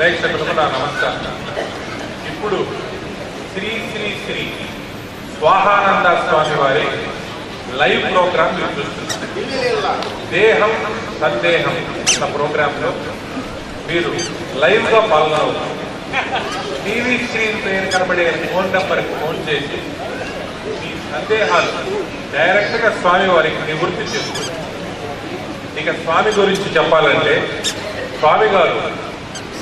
ప్రేక్షకులకు నా నమస్కారం. ఇప్పుడు శ్రీ శ్రీ శ్రీ స్వాహానంద స్వామి వారి లైవ్ ప్రోగ్రామ్ మీరు చూస్తున్నారు. దేహం సందేహం అన్న ప్రోగ్రాంలో మీరు లైవ్గా పాల్గొనవచ్చు. టీవీ స్క్రీన్ పైన కనబడే ఫోన్ నెంబర్కి ఫోన్ చేసి మీ సందేహాలు డైరెక్ట్గా స్వామి వారికి నివృత్తి చేసుకుంటారు. ఇక స్వామి గురించి చెప్పాలంటే, స్వామి గారు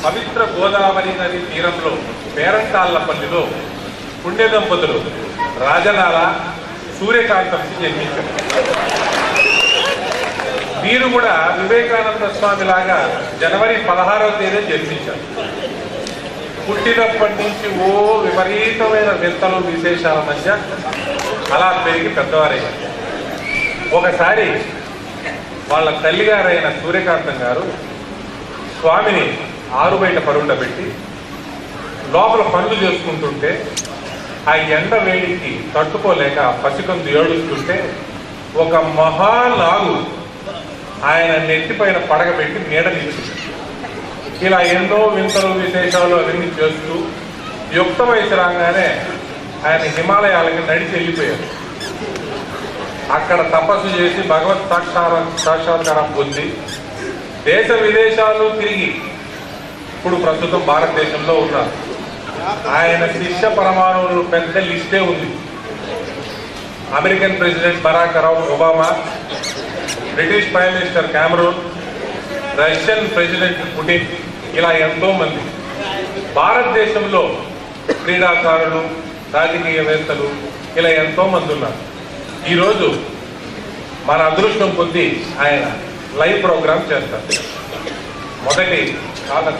పవిత్ర గోదావరి నది తీరంలో పేరంటాళ్లపల్లిలో పుణ్య దంపతులు రాజనాల సూర్యకాంతంకి జన్మించారు. వీరు కూడా వివేకానంద స్వామి లాగా జనవరి 16వ తేదీ జన్మించారు. పుట్టినప్పటి నుంచి విపరీతమైన వింతలు విశేషాల మధ్య అలా పెరిగి పెద్దవారయ్యారు. ఒకసారి వాళ్ళ తల్లిగారైన సూర్యకాంతం గారు స్వామిని ఆరు బయట పరుండబెట్టి లోపల పనులు చేసుకుంటుంటే ఆ ఎండ వేడికి తట్టుకోలేక పసికందు ఏడుస్తుంటే ఒక మహానాగు ఆయన నెత్తిపైన పడగబెట్టి నీడ తీసుకుంది. ఇలా ఎన్నో వింతలు విశేషాలు అవన్నీ చేస్తూ యుక్త వయసు రాగానే ఆయన హిమాలయాలకి నడిచి వెళ్ళిపోయారు. అక్కడ తపస్సు చేసి భగవత్ సాక్షాత్కారం పొంది దేశ విదేశాలు తిరిగి ఇప్పుడు ప్రస్తుతం భారతదేశంలో ఉన్నారు. ఆయన శిష్య పరమాణువులు పెద్ద లిస్టే ఉంది. American president Barack Obama, British prime minister Cameron, Russian president Putin, ఇలా ఎంతో మంది. భారతదేశంలో క్రీడాకారులు, రాజకీయవేత్తలు ఇలా ఎంతో మంది ఉన్నారు. ఈరోజు మన అదృష్టం కొద్దీ ఆయన లైవ్ ప్రోగ్రామ్ చేస్తారు. మొదటి కాదు